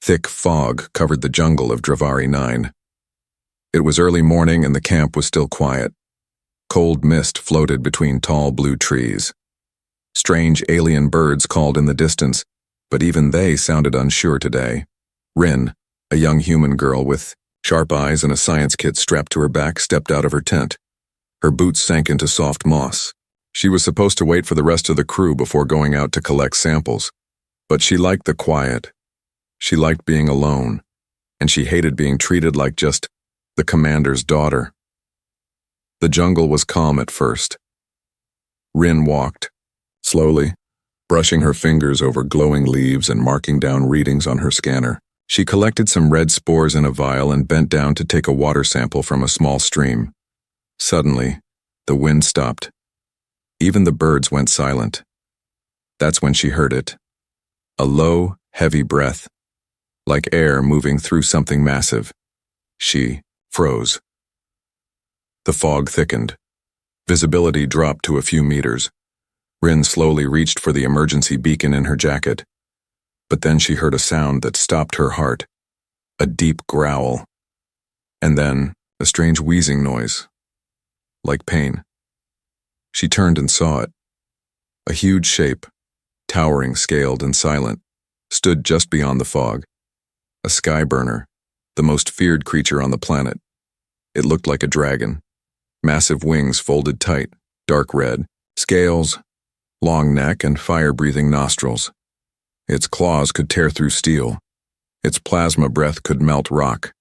Thick fog covered the jungle of Dravari 9. It was early morning and the camp was still quiet. Cold mist floated between tall blue trees. Strange alien birds called in the distance, but even they sounded unsure today. Rin, a young human girl with sharp eyes and a science kit strapped to her back, stepped out of her tent. Her boots sank into soft moss. She was supposed to wait for the rest of the crew before going out to collect samples, but she liked the quiet. She liked being alone, and she hated being treated like just the commander's daughter. The jungle was calm at first. Rin walked, slowly, brushing her fingers over glowing leaves and marking down readings on her scanner. She collected some red spores in a vial and bent down to take a water sample from a small stream. Suddenly, the wind stopped. Even the birds went silent. That's when she heard it. A low, heavy breath, like air moving through something massive. She froze. The fog thickened. Visibility dropped to a few meters. Rin slowly reached for the emergency beacon in her jacket. But then she heard a sound that stopped her heart. A deep growl. And then a strange wheezing noise, like pain. She turned and saw it. A huge shape, towering, scaled, and silent, stood just beyond the fog. A skyburner, the most feared creature on the planet. It looked like a dragon. Massive wings folded tight, dark red, scales, long neck, and fire-breathing nostrils. Its claws could tear through steel. Its plasma breath could melt rock.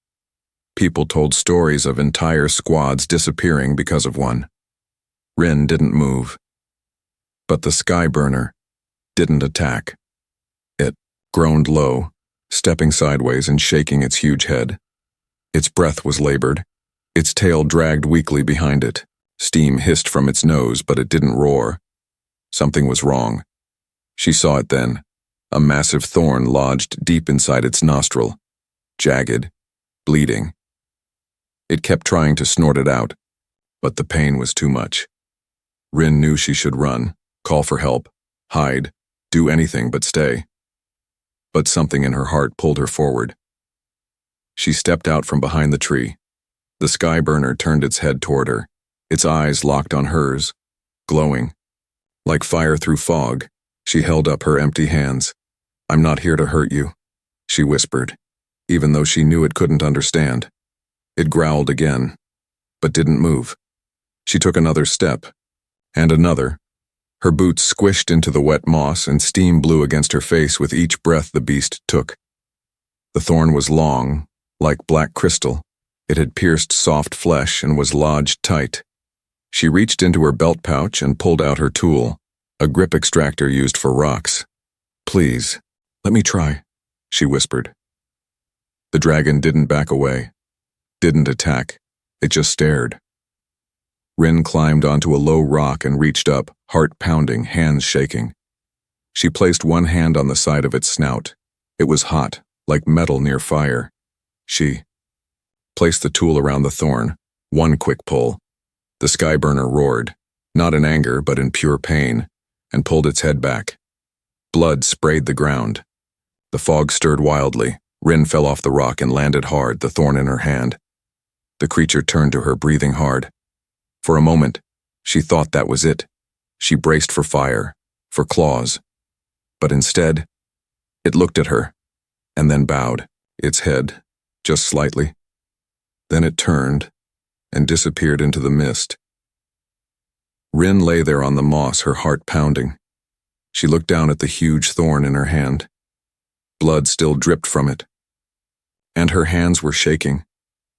People told stories of entire squads disappearing because of one. Rin didn't move. But the skyburner didn't attack. It groaned low, stepping sideways and shaking its huge head. Its breath was labored. Its tail dragged weakly behind it. Steam hissed from its nose, but it didn't roar. Something was wrong. She saw it then. A massive thorn lodged deep inside its nostril, jagged, bleeding. It kept trying to snort it out, but the pain was too much. Rin knew she should run, call for help, hide, do anything but stay. But something in her heart pulled her forward. She stepped out from behind the tree. The skyburner turned its head toward her, its eyes locked on hers, glowing. Like fire through fog, she held up her empty hands. "I'm not here to hurt you," she whispered, even though she knew it couldn't understand. It growled again, but didn't move. She took another step, and another. Her boots squished into the wet moss and steam blew against her face with each breath the beast took. The thorn was long, like black crystal. It had pierced soft flesh and was lodged tight. She reached into her belt pouch and pulled out her tool, a grip extractor used for rocks. "Please, let me try," she whispered. The dragon didn't back away, didn't attack. It just stared. Rin climbed onto a low rock and reached up, heart pounding, hands shaking. She placed one hand on the side of its snout. It was hot, like metal near fire. She placed the tool around the thorn, one quick pull. The skyburner roared, not in anger but in pure pain, and pulled its head back. Blood sprayed the ground. The fog stirred wildly. Rin fell off the rock and landed hard, the thorn in her hand. The creature turned to her, breathing hard. For a moment, she thought that was it. She braced for fire, for claws. But instead, it looked at her, and then bowed, its head, just slightly. Then it turned and disappeared into the mist. Rin lay there on the moss, her heart pounding. She looked down at the huge thorn in her hand. Blood still dripped from it. And her hands were shaking.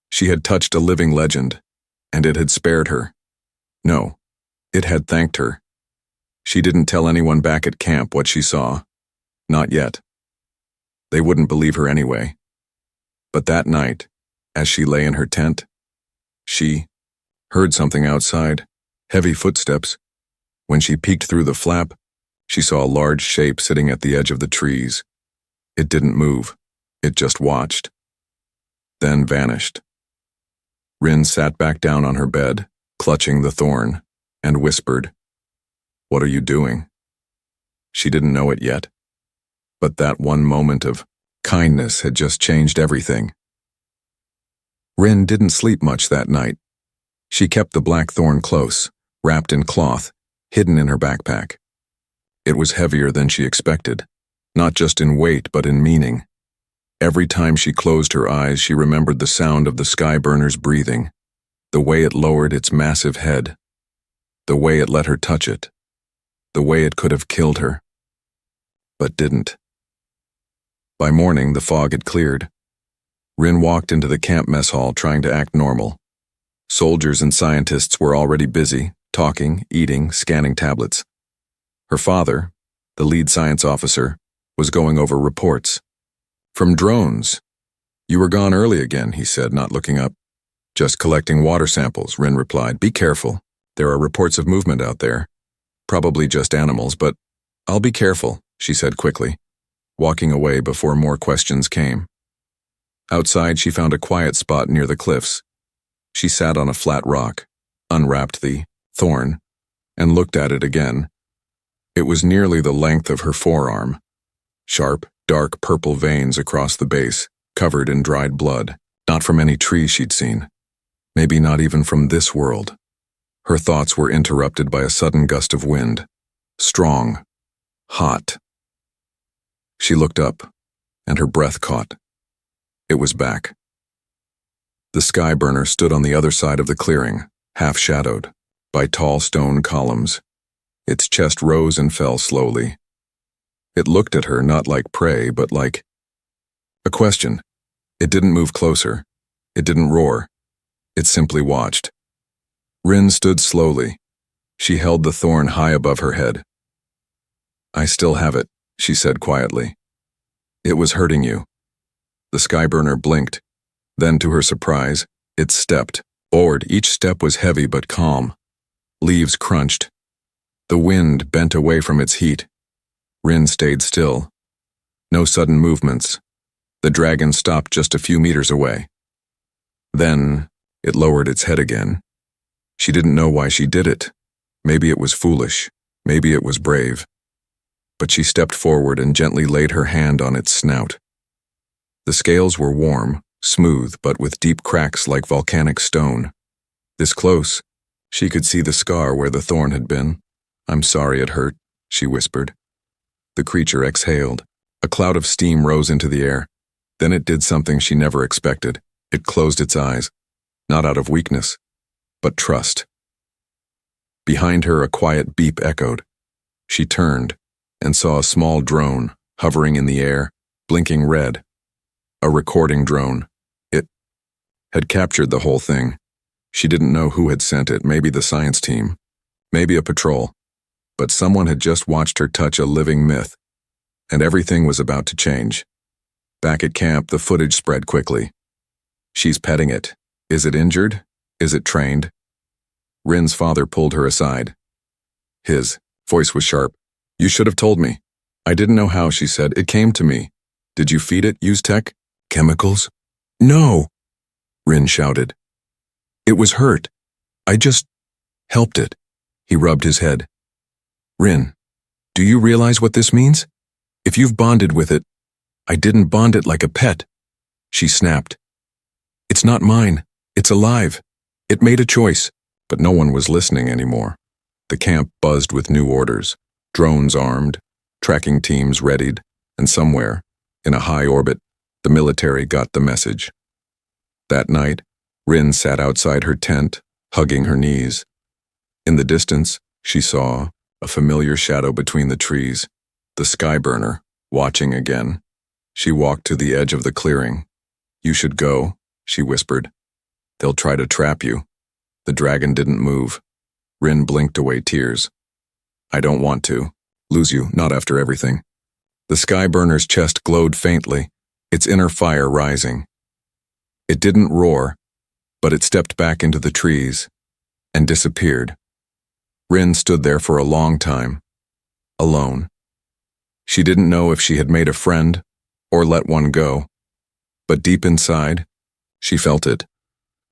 She had touched a living legend, and it had spared her. No, it had thanked her. She didn't tell anyone back at camp what she saw. Not yet. They wouldn't believe her anyway. But that night, as she lay in her tent, she heard something outside, heavy footsteps. When she peeked through the flap, she saw a large shape sitting at the edge of the trees. It didn't move. It just watched. Then vanished. Rin sat back down on her bed, clutching the thorn, and whispered, "What are you doing?" She didn't know it yet, but that one moment of Kindness had just changed everything. Rin didn't sleep much that night. She kept the black thorn close, wrapped in cloth, hidden in her backpack. It was heavier than she expected, not just in weight but in meaning. Every time she closed her eyes, she remembered the sound of the skyburner's breathing, the way it lowered its massive head, the way it let her touch it, the way it could have killed her, but didn't. By morning, the fog had cleared. Rin walked into the camp mess hall trying to act normal. Soldiers and scientists were already busy, talking, eating, scanning tablets. Her father, the lead science officer, was going over reports. "From drones. You were gone early again," he said, not looking up. "Just collecting water samples," Rin replied. "Be careful. There are reports of movement out there. Probably just animals, but I'll be careful," she said quickly, walking away before more questions came. Outside, she found a quiet spot near the cliffs. She sat on a flat rock, unwrapped the thorn, and looked at it again. It was nearly the length of her forearm. Sharp, dark purple veins across the base, covered in dried blood, not from any tree she'd seen. Maybe not even from this world. Her thoughts were interrupted by a sudden gust of wind. Strong. Hot. She looked up, and her breath caught. It was back. The skyburner stood on the other side of the clearing, half-shadowed by tall stone columns. Its chest rose and fell slowly. It looked at her not like prey, but like a question. It didn't move closer. It didn't roar. It simply watched. Rin stood slowly. She held the thorn high above her head. "I still have it," she said quietly. "It was hurting you." The skyburner blinked. Then, to her surprise, it stepped. Forward. Each step was heavy but calm. Leaves crunched. The wind bent away from its heat. Rin stayed still. No sudden movements. The dragon stopped just a few meters away. Then, it lowered its head again. She didn't know why she did it. Maybe it was foolish. Maybe it was brave. But she stepped forward and gently laid her hand on its snout. The scales were warm, smooth, but with deep cracks like volcanic stone. This close, she could see the scar where the thorn had been. "I'm sorry it hurt," she whispered. The creature exhaled. A cloud of steam rose into the air. Then it did something she never expected. It closed its eyes, not out of weakness, but trust. Behind her, a quiet beep echoed. She turned and saw a small drone hovering in the air, blinking red. A recording drone. It had captured the whole thing. She didn't know who had sent it, maybe the science team, maybe a patrol. But someone had just watched her touch a living myth, and everything was about to change. Back at camp, the footage spread quickly. "She's petting it. Is it injured? Is it trained?" Rin's father pulled her aside. His voice was sharp. "You should have told me." "I didn't know how," she said. "It came to me." "Did you feed it? Use tech? Chemicals?" "No," Rin shouted. "It was hurt. I just helped it." He rubbed his head. "Rin, do you realize what this means? If you've bonded with it, I didn't bond it like a pet." She snapped. "It's not mine. It's alive. It made a choice." But no one was listening anymore. The camp buzzed with new orders. Drones armed, tracking teams readied, and somewhere, in a high orbit, the military got the message. That night, Rin sat outside her tent, hugging her knees. In the distance, she saw a familiar shadow between the trees, the skyburner, watching again. She walked to the edge of the clearing. "You should go," she whispered. "They'll try to trap you." The dragon didn't move. Rin blinked away tears. "I don't want to lose you, not after everything." The skyburner's chest glowed faintly, its inner fire rising. It didn't roar, but it stepped back into the trees and disappeared. Rin stood there for a long time, alone. She didn't know if she had made a friend or let one go, but deep inside, she felt it.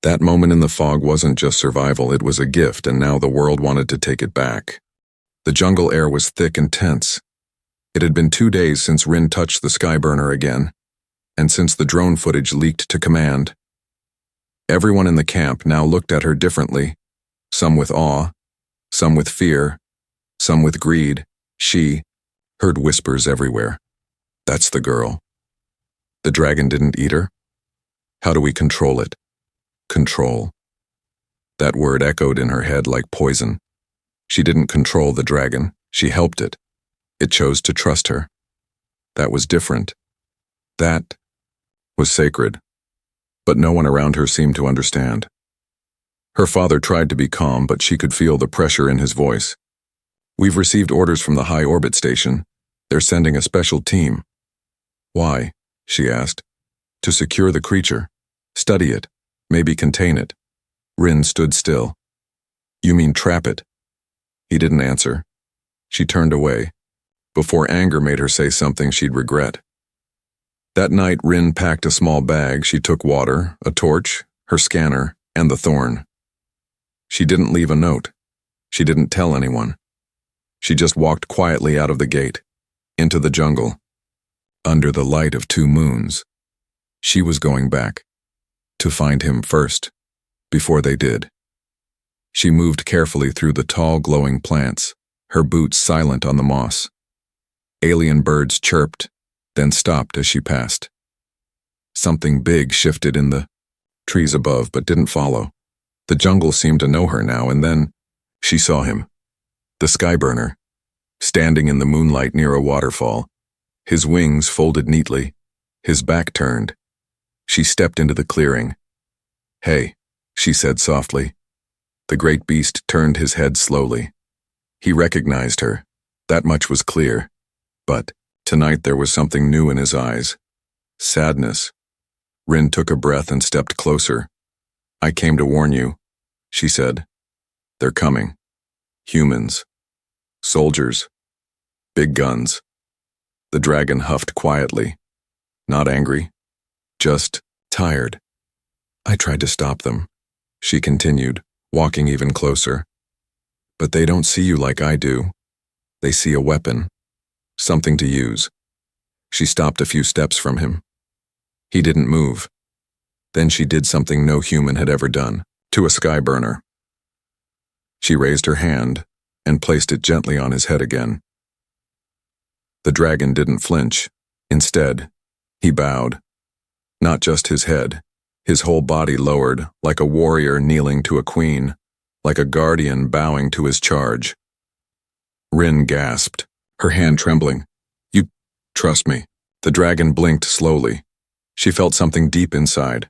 That moment in the fog wasn't just survival, it was a gift, and now the world wanted to take it back. The jungle air was thick and tense. It had been 2 days since Rin touched the skyburner again. and since the drone footage leaked to command. Everyone in the camp now looked at her differently, some with awe, some with fear, some with greed. She heard whispers everywhere. That's the girl. The dragon didn't eat her? How do we control it? Control. That word echoed in her head like poison. She didn't control the dragon, she helped it. It chose to trust her. That was different. That was sacred. But no one around her seemed to understand. Her father tried to be calm, but she could feel the pressure in his voice. We've received orders from the high orbit station. They're sending a special team. Why? She asked. To secure the creature. Study it. Maybe contain it. Rin stood still. You mean trap it? He didn't answer. She turned away, before anger made her say something she'd regret. That night, Rin packed a small bag. She took water, a torch, her scanner, and the thorn. She didn't leave a note. She didn't tell anyone. She just walked quietly out of the gate, into the jungle, under the light of 2 moons. She was going back, to find him first, before they did. She moved carefully through the tall, glowing plants, her boots silent on the moss. Alien birds chirped, then stopped as she passed. Something big shifted in the trees above, but didn't follow. The jungle seemed to know her now, and then she saw him, the skyburner, standing in the moonlight near a waterfall, his wings folded neatly, his back turned. She stepped into the clearing. Hey, she said softly. The great beast turned his head slowly. He recognized her. That much was clear. But tonight there was something new in his eyes. Sadness. Rin took a breath and stepped closer. I came to warn you, she said. They're coming. Humans. Soldiers. Big guns. The dragon huffed quietly. Not angry. Just tired. I tried to stop them, she continued, walking even closer. But they don't see you like I do. They see a weapon. Something to use. She stopped a few steps from him. He didn't move. Then she did something no human had ever done, to a skyburner. She raised her hand and placed it gently on his head again. The dragon didn't flinch. Instead, he bowed. Not just his head. His whole body lowered, like a warrior kneeling to a queen, like a guardian bowing to his charge. Rin gasped, her hand trembling. You trust me. The dragon blinked slowly. She felt something deep inside.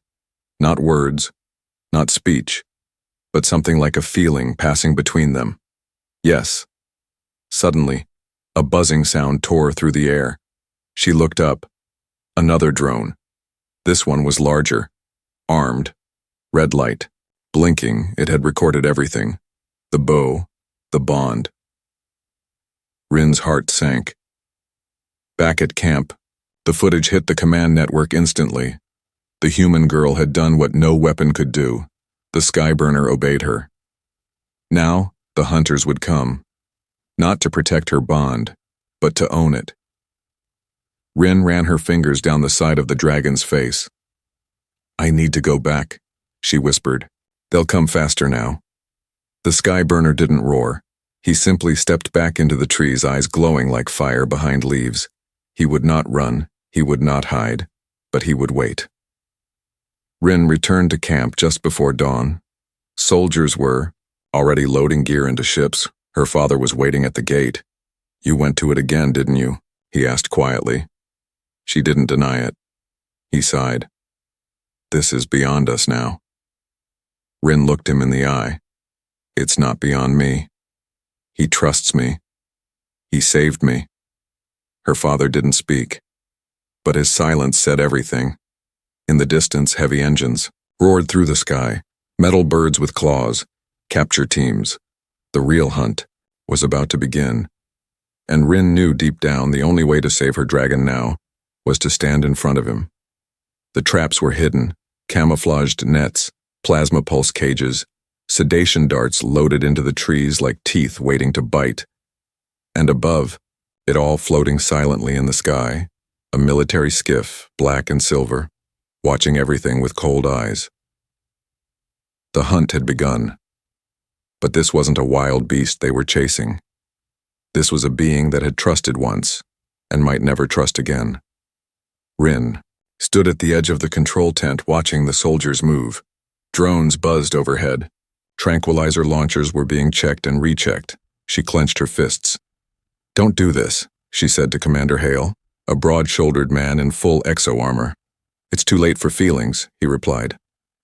Not words, not speech, but something like a feeling passing between them. Yes. Suddenly, a buzzing sound tore through the air. She looked up. Another drone. This one was larger. Armed. Red light. Blinking, it had recorded everything. The bow. The bond. Rin's heart sank. Back at camp, the footage hit the command network instantly. The human girl had done what no weapon could do. The skyburner obeyed her. Now, the hunters would come. Not to protect her bond, but to own it. Rin ran her fingers down the side of the dragon's face. I need to go back, she whispered. They'll come faster now. The skyburner didn't roar. He simply stepped back into the trees, eyes glowing like fire behind leaves. He would not run, he would not hide, but he would wait. Rin returned to camp just before dawn. Soldiers were already loading gear into ships. Her father was waiting at the gate. You went to it again, didn't you? He asked quietly. She didn't deny it. He sighed. This is beyond us now. Rin looked him in the eye. It's not beyond me. He trusts me. He saved me. Her father didn't speak, but his silence said everything. In the distance, heavy engines roared through the sky, metal birds with claws, capture teams. The real hunt was about to begin, and Rin knew deep down the only way to save her dragon now was to stand in front of him. The traps were hidden, camouflaged nets, plasma pulse cages, sedation darts loaded into the trees like teeth waiting to bite. And above, it all floating silently in the sky, A military skiff, black and silver, watching everything with cold eyes. The hunt had begun. But this wasn't a wild beast they were chasing. This was a being that had trusted once, and might never trust again. Rin stood at the edge of the control tent watching the soldiers move. Drones buzzed overhead. Tranquilizer launchers were being checked and rechecked. She clenched her fists. "Don't do this," she said to Commander Hale, a broad-shouldered man in full exo-armor. "It's too late for feelings," he replied.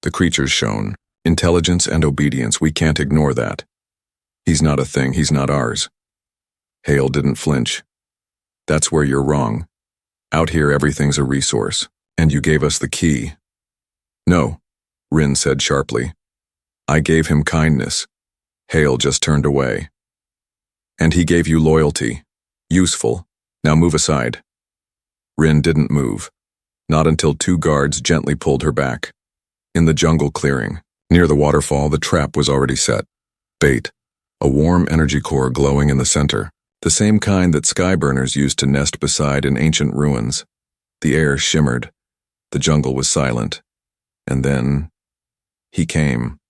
The creatures shone. "Intelligence and obedience, we can't ignore that. He's not a thing, he's not ours." Hale didn't flinch. "That's where you're wrong. Out here everything's a resource, and you gave us the key." "No," Rin said sharply. "I gave him kindness." Hale just turned away. "And he gave you loyalty. Useful. Now move aside." Rin didn't move, not until two guards gently pulled her back. In the jungle clearing, near the waterfall, the trap was already set. Bait, a warm energy core glowing in the center, the same kind that skyburners used to nest beside in ancient ruins. The air shimmered. The jungle was silent. And then he came.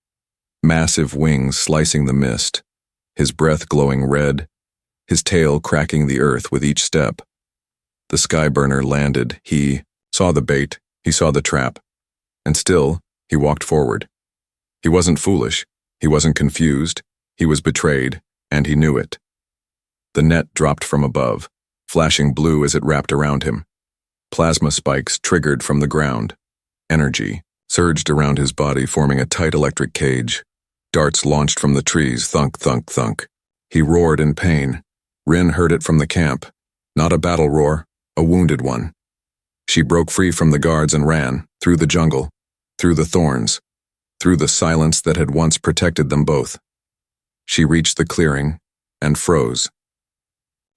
Massive wings slicing the mist, his breath glowing red, his tail cracking the earth with each step. The skyburner landed. He saw the bait, he saw the trap, and still he walked forward. He wasn't foolish, he wasn't confused, he was betrayed, and he knew it. The net dropped from above, flashing blue as it wrapped around him. Plasma spikes triggered from the ground. Energy surged around his body, forming a tight electric cage. Darts launched from the trees, thunk, thunk, thunk. He roared in pain. Rin heard it from the camp. Not a battle roar, a wounded one. She broke free from the guards and ran, through the jungle, through the thorns, through the silence that had once protected them both. She reached the clearing and froze.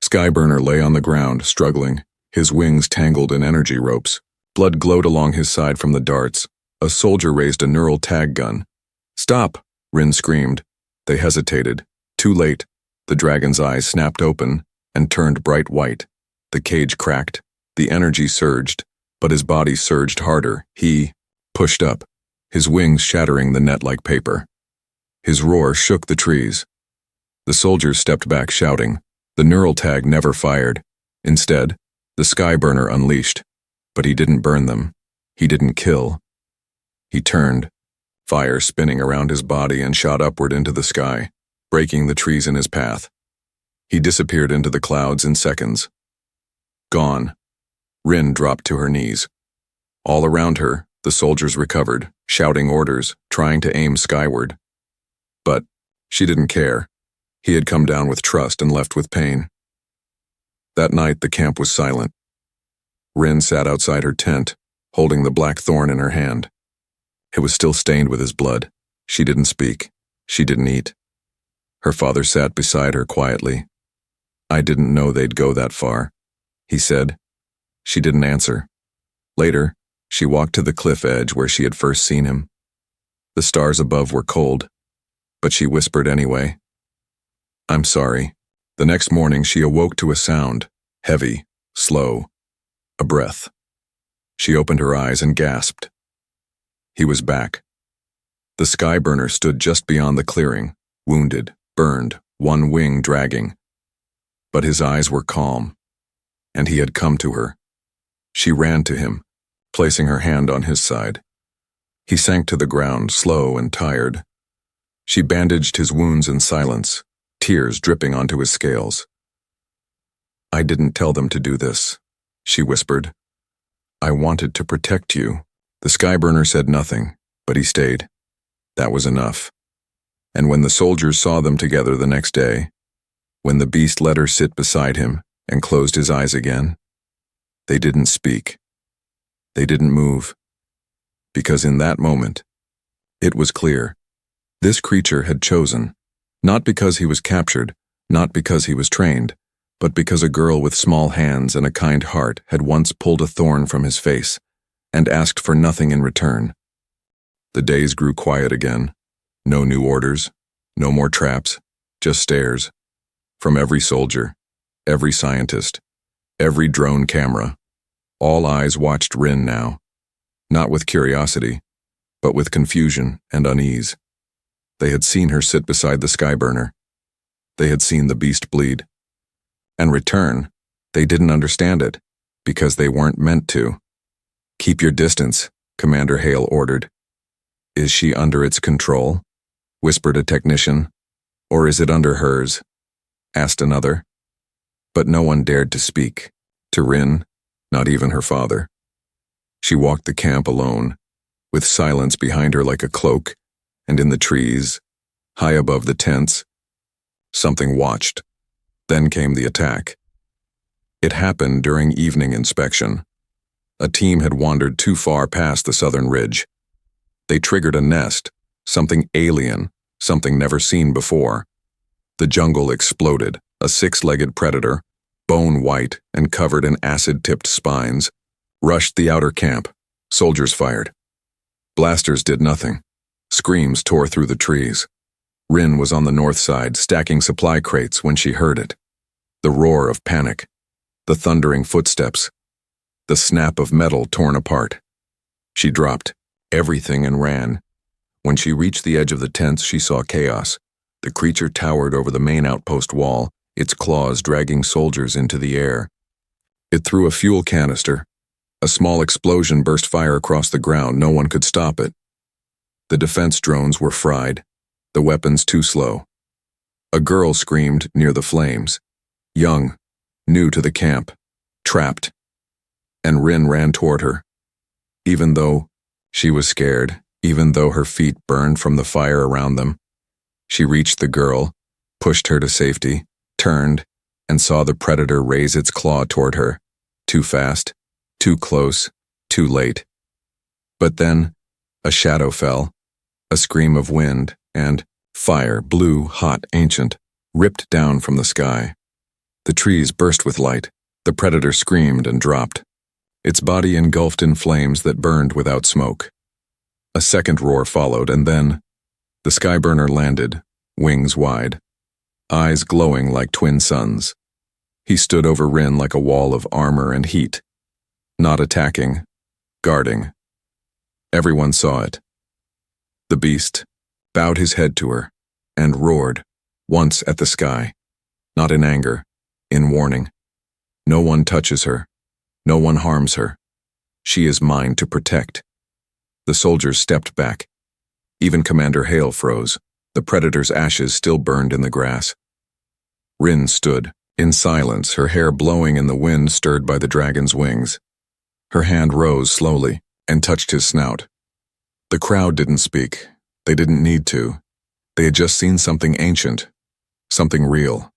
Skyburner lay on the ground, struggling, his wings tangled in energy ropes. Blood glowed along his side from the darts. A soldier raised a neural tag gun. "Stop!" Rin screamed. They hesitated. Too late. The dragon's eyes snapped open and turned bright white. The cage cracked. The energy surged, but his body surged harder. He pushed up, his wings shattering the net like paper. His roar shook the trees. The soldiers stepped back, shouting. The neural tag never fired. Instead, the skyburner unleashed. But he didn't burn them. He didn't kill. He turned, fire spinning around his body, and shot upward into the sky, breaking the trees in his path. He disappeared into the clouds in seconds. Gone. Rin dropped to her knees. All around her, the soldiers recovered, shouting orders, trying to aim skyward. But she didn't care. He had come down with trust and left with pain. That night, the camp was silent. Rin sat outside her tent, holding the black thorn in her hand. It was still stained with his blood. She didn't speak. She didn't eat. Her father sat beside her quietly. "I didn't know they'd go that far," he said. She didn't answer. Later, she walked to the cliff edge where she had first seen him. The stars above were cold, but she whispered anyway. "I'm sorry." The next morning, she awoke to a sound, heavy, slow, a breath. She opened her eyes and gasped. He was back. The skyburner stood just beyond the clearing, wounded, burned, one wing dragging. But his eyes were calm, and he had come to her. She ran to him, placing her hand on his side. He sank to the ground, slow and tired. She bandaged his wounds in silence, tears dripping onto his scales. "I didn't tell them to do this," she whispered. "I wanted to protect you." The skyburner said nothing, but he stayed. That was enough. And when the soldiers saw them together the next day, when the beast let her sit beside him and closed his eyes again, they didn't speak. They didn't move. Because in that moment, it was clear. This creature had chosen, not because he was captured, not because he was trained, but because a girl with small hands and a kind heart had once pulled a thorn from his face and asked for nothing in return. The days grew quiet again. No new orders, no more traps, just stares. From every soldier, every scientist, every drone camera. All eyes watched Rin now, not with curiosity, but with confusion and unease. They had seen her sit beside the skyburner. They had seen the beast bleed. And return, they didn't understand it, because they weren't meant to. "Keep your distance," Commander Hale ordered. "Is she under its control?" whispered a technician. "Or is it under hers?" asked another. But no one dared to speak. To Rin, not even her father. She walked the camp alone, with silence behind her like a cloak, and in the trees, high above the tents, something watched. Then came the attack. It happened during evening inspection. A team had wandered too far past the southern ridge. They triggered a nest, something alien, something never seen before. The jungle exploded, a six-legged predator, bone-white and covered in acid-tipped spines, rushed the outer camp. Soldiers fired. Blasters did nothing. Screams tore through the trees. Rin was on the north side, stacking supply crates when she heard it. The roar of panic. The thundering footsteps. The snap of metal torn apart. She dropped everything and ran. When she reached the edge of the tents, she saw chaos. The creature towered over the main outpost wall, its claws dragging soldiers into the air. It threw a fuel canister. A small explosion burst fire across the ground. No one could stop it. The defense drones were fried, the weapons too slow. A girl screamed near the flames. Young, new to the camp, trapped. And Rin ran toward her. Even though she was scared, even though her feet burned from the fire around them, she reached the girl, pushed her to safety, turned, and saw the predator raise its claw toward her. Too fast, too close, too late. But then, a shadow fell, a scream of wind, and fire, blue, hot, ancient, ripped down from the sky. The trees burst with light. The predator screamed and dropped, its body engulfed in flames that burned without smoke. A second roar followed, and then the skyburner landed, wings wide, eyes glowing like twin suns. He stood over Rin like a wall of armor and heat, not attacking, guarding. Everyone saw it. The beast bowed his head to her and roared, once at the sky, not in anger, in warning. No one touches her. No one harms her. She is mine to protect. The soldiers stepped back. Even Commander Hale froze. The predator's ashes still burned in the grass. Rin stood, in silence, her hair blowing in the wind stirred by the dragon's wings. Her hand rose slowly and touched his snout. The crowd didn't speak. They didn't need to. They had just seen something ancient, something real.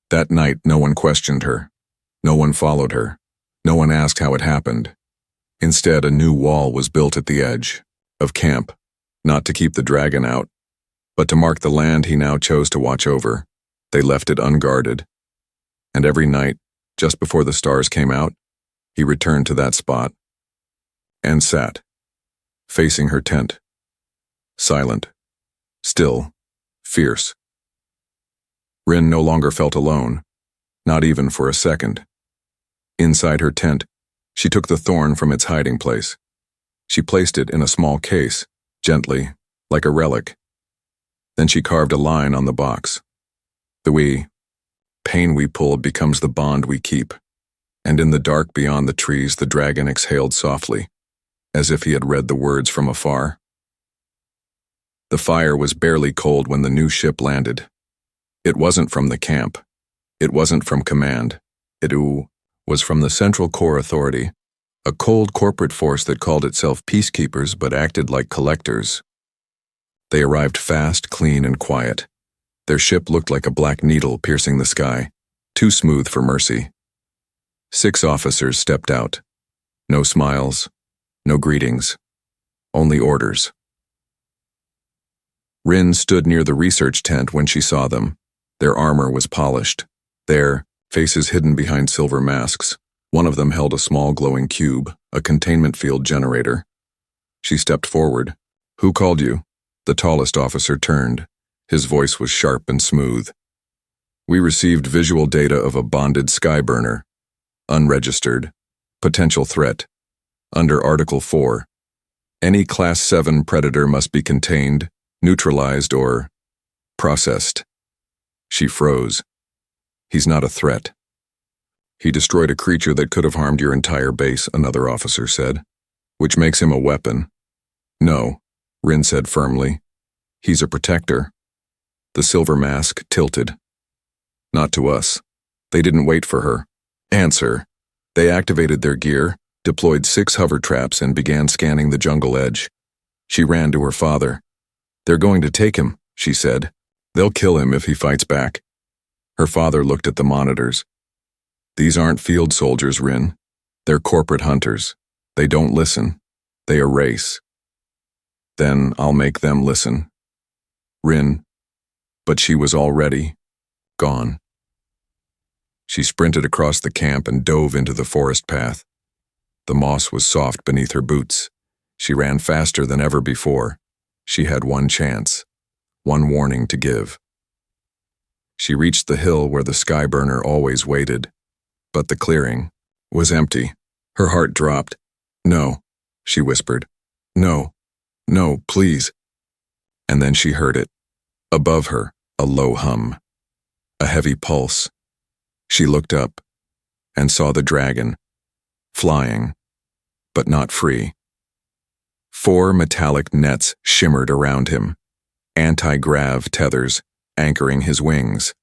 That night, no one questioned her. No one followed her. No one asked how it happened. Instead, a new wall was built at the edge of camp, not to keep the dragon out, but to mark the land he now chose to watch over. They left it unguarded. And every night, just before the stars came out, he returned to that spot and sat, facing her tent, silent, still, fierce. Rin no longer felt alone, not even for a second. Inside her tent, she took the thorn from its hiding place. She placed it in a small case, gently, like a relic. Then she carved a line on the box. The pain we pulled becomes the bond we keep. And in the dark beyond the trees, the dragon exhaled softly, as if he had read the words from afar. The fire was barely cold when the new ship landed. It wasn't from the camp. It wasn't from command. It was from the Central Core Authority, a cold corporate force that called itself peacekeepers but acted like collectors. They arrived fast, clean, and quiet. Their ship looked like a black needle piercing the sky, too smooth for mercy. 6 officers stepped out. No smiles, no greetings, only orders. Rin stood near the research tent when she saw them. Their armor was polished. Their faces hidden behind silver masks. One of them held a small glowing cube, a containment field generator. She stepped forward. "Who called you?" The tallest officer turned. His voice was sharp and smooth. "We received visual data of a bonded skyburner, unregistered, Potential threat. Under Article 4, any Class 7 predator must be contained, neutralized, or processed. She froze. He's not a threat. He destroyed a creature that could have harmed your entire base, another officer said. Which makes him a weapon. No, Rin said firmly. He's a protector. The silver mask tilted. Not to us. They didn't wait for her. Answer. They activated their gear, deployed 6 hover traps, and began scanning the jungle edge. She ran to her father. They're going to take him, she said. They'll kill him if he fights back. Her father looked at the monitors. These aren't field soldiers, Rin. They're corporate hunters. They don't listen. They erase. Then I'll make them listen. Rin. But she was already gone. She sprinted across the camp and dove into the forest path. The moss was soft beneath her boots. She ran faster than ever before. She had one chance, one warning to give. She reached the hill where the skyburner always waited, but the clearing was empty. Her heart dropped. No, she whispered. No, no, please. And then she heard it. Above her, a low hum. A heavy pulse. She looked up and saw the dragon, flying, but not free. 4 metallic nets shimmered around him, anti-grav tethers anchoring his wings.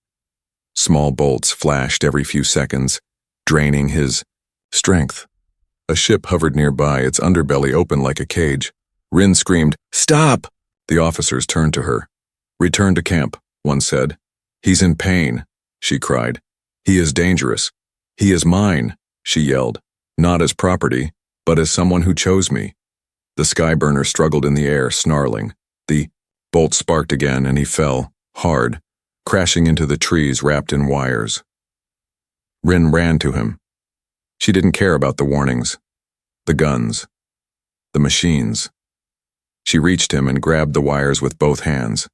Small bolts flashed every few seconds, draining his strength. A ship hovered nearby, its underbelly open like a cage. Rin screamed, "Stop!" The officers turned to her. "Return to camp," one said. "He's in pain," she cried. "He is dangerous. He is mine," she yelled. "Not as property, but as someone who chose me." The skyburner struggled in the air, snarling. The bolt sparked again, and he fell, hard, crashing into the trees wrapped in wires. Rin ran to him. She didn't care about the warnings, the guns, the machines. She reached him and grabbed the wires with both hands.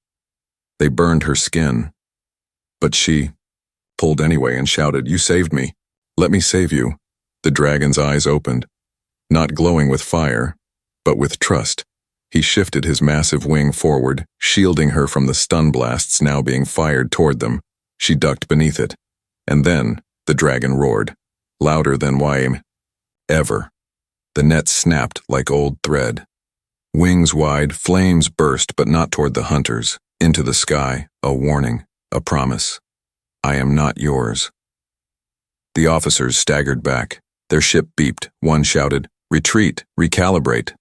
They burned her skin. But she pulled anyway and shouted, "You saved me. Let me save you." The dragon's eyes opened, not glowing with fire, but with trust. He shifted his massive wing forward, shielding her from the stun blasts now being fired toward them. She ducked beneath it. And then the dragon roared, louder than ever. The net snapped like old thread. Wings wide, flames burst, but not toward the hunters. Into the sky, a warning, a promise. "I am not yours." The officers staggered back. Their ship beeped. One shouted, "Retreat, recalibrate."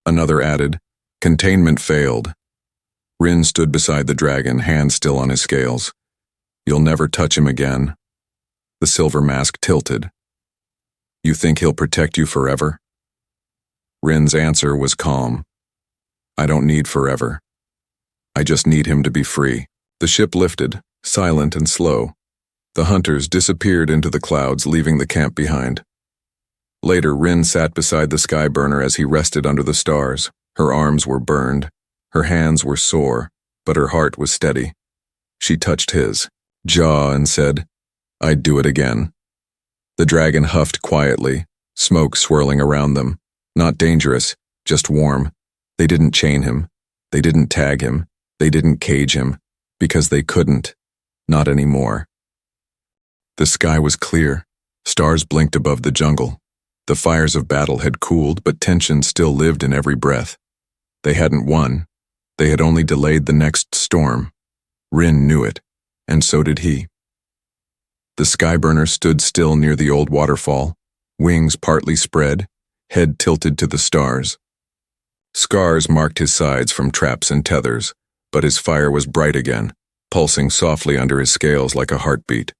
Another added, "Containment failed." Rin stood beside the dragon, hand still on his scales. "You'll never touch him again." The silver mask tilted. "You think he'll protect you forever?" Rin's answer was calm. "I don't need forever. I just need him to be free." The ship lifted, silent and slow. The hunters disappeared into the clouds, leaving the camp behind. Later, Rin sat beside the skyburner as he rested under the stars. Her arms were burned, her hands were sore, but her heart was steady. She touched his jaw and said, "I'd do it again." The dragon huffed quietly, smoke swirling around them. Not dangerous, just warm. They didn't chain him. They didn't tag him. They didn't cage him. Because they couldn't. Not anymore. The sky was clear. Stars blinked above the jungle. The fires of battle had cooled, but tension still lived in every breath. They hadn't won. They had only delayed the next storm. Rin knew it, and so did he. The skyburner stood still near the old waterfall, wings partly spread, head tilted to the stars. Scars marked his sides from traps and tethers, but his fire was bright again, pulsing softly under his scales like a heartbeat.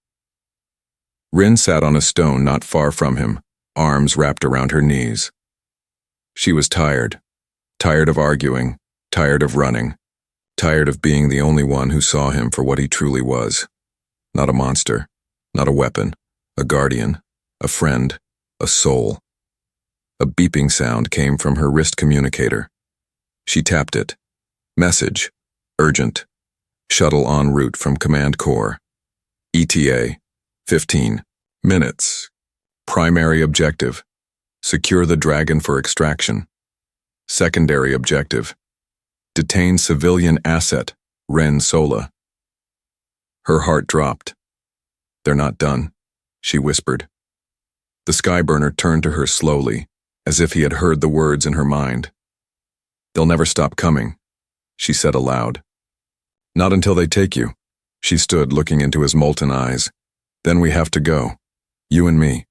Rin sat on a stone not far from him, arms wrapped around her knees. She was tired. Tired of arguing, tired of running, tired of being the only one who saw him for what he truly was. Not a monster, not a weapon, a guardian, a friend, a soul. A beeping sound came from her wrist communicator. She tapped it. Message. Urgent. Shuttle en route from Command Corps. ETA. 15 minutes. Primary objective. Secure the dragon for extraction. Secondary objective. Detain civilian asset, Ren Sola. Her heart dropped. They're not done, she whispered. The Skyburner turned to her slowly, as if he had heard the words in her mind. They'll never stop coming, she said aloud. Not until they take you. She stood looking into his molten eyes. Then we have to go. You and me.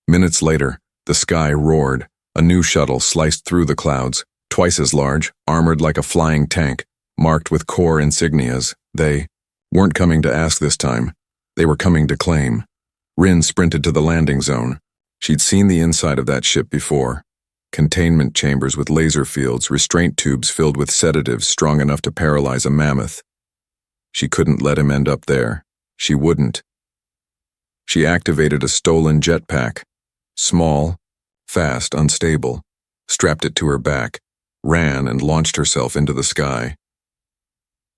Minutes later, the sky roared. A new shuttle sliced through the clouds, twice as large, armored like a flying tank, marked with core insignias. They weren't coming to ask this time. They were coming to claim. Rin sprinted to the landing zone. She'd seen the inside of that ship before. Containment chambers with laser fields, restraint tubes filled with sedatives strong enough to paralyze a mammoth. She couldn't let him end up there. She wouldn't. She activated a stolen jetpack. Small, fast, unstable. Strapped it to her back, ran and launched herself into the sky.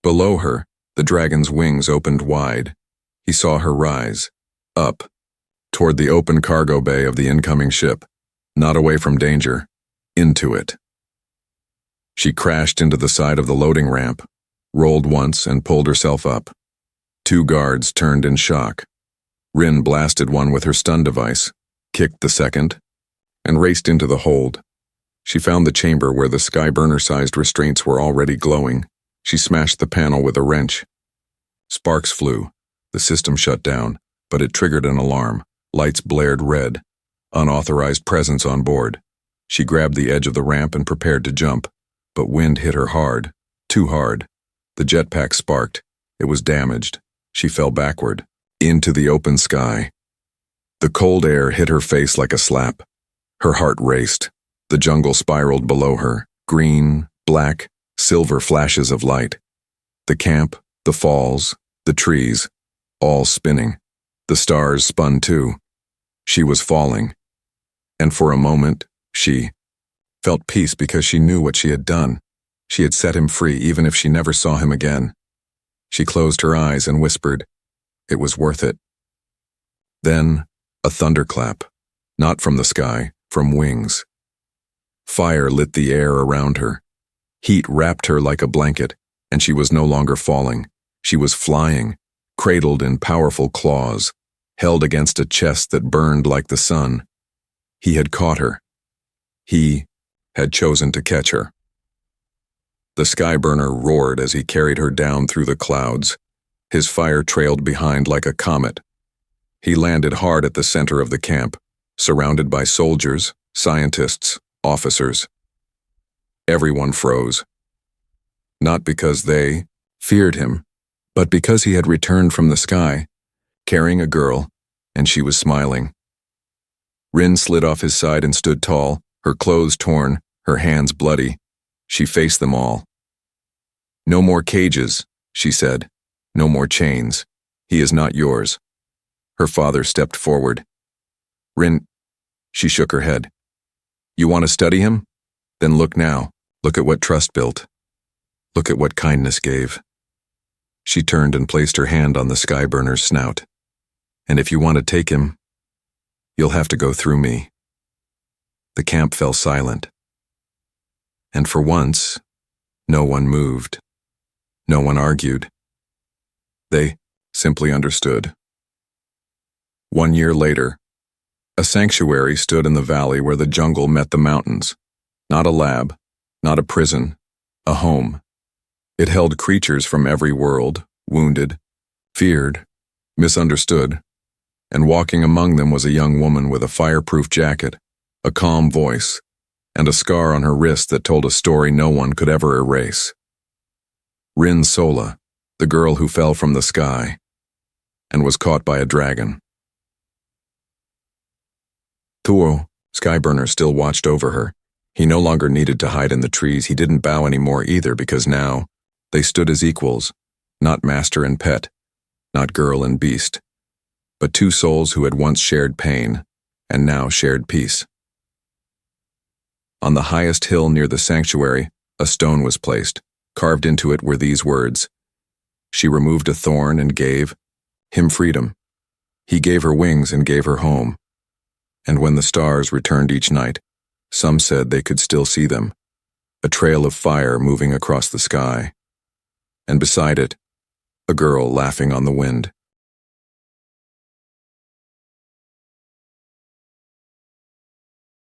Below her, the dragon's wings opened wide. He saw her rise, up, toward the open cargo bay of the incoming ship, not away from danger, into it. She crashed into the side of the loading ramp, rolled once and pulled herself up. 2 guards turned in shock. Rin blasted one with her stun device, kicked the second, and raced into the hold. She found the chamber where the Skyburner-sized restraints were already glowing. She smashed the panel with a wrench. Sparks flew. The system shut down, but it triggered an alarm. Lights blared red. Unauthorized presence on board. She grabbed the edge of the ramp and prepared to jump, but wind hit her hard, too hard. The jetpack sparked. It was damaged. She fell backward, into the open sky. The cold air hit her face like a slap. Her heart raced. The jungle spiraled below her, green, black, silver flashes of light. The camp, the falls, the trees, all spinning. The stars spun too. She was falling. And for a moment, she felt peace because she knew what she had done. She had set him free even if she never saw him again. She closed her eyes and whispered, "It was worth it." Then, a thunderclap, not from the sky, from wings. Fire lit the air around her. Heat wrapped her like a blanket, and she was no longer falling. She was flying, cradled in powerful claws, held against a chest that burned like the sun. He had caught her. He had chosen to catch her. The Skyburner roared as he carried her down through the clouds. His fire trailed behind like a comet. He landed hard at the center of the camp, surrounded by soldiers, scientists, officers. Everyone froze. Not because they feared him, but because he had returned from the sky, carrying a girl, and she was smiling. Rin slid off his side and stood tall, her clothes torn, her hands bloody. She faced them all. "No more cages," she said. "No more chains. He is not yours." Her father stepped forward. "Rin," she shook her head. "You want to study him? Then look now. Look at what trust built. Look at what kindness gave." She turned and placed her hand on the Skyburner's snout. "And if you want to take him, you'll have to go through me." The camp fell silent. And for once, no one moved. No one argued. They simply understood. 1 year later, a sanctuary stood in the valley where the jungle met the mountains. Not a lab, not a prison, a home. It held creatures from every world, wounded, feared, misunderstood, and walking among them was a young woman with a fireproof jacket, a calm voice, and a scar on her wrist that told a story no one could ever erase. Rin Sola, the girl who fell from the sky and was caught by a dragon. Thorn, Skyburner, still watched over her. He no longer needed to hide in the trees. He didn't bow anymore either, because now they stood as equals, not master and pet, not girl and beast, but two souls who had once shared pain and now shared peace. On the highest hill near the sanctuary, a stone was placed. Carved into it were these words. She removed a thorn and gave him freedom. He gave her wings and gave her home. And when the stars returned each night, some said they could still see them, a trail of fire moving across the sky. And beside it, a girl laughing on the wind.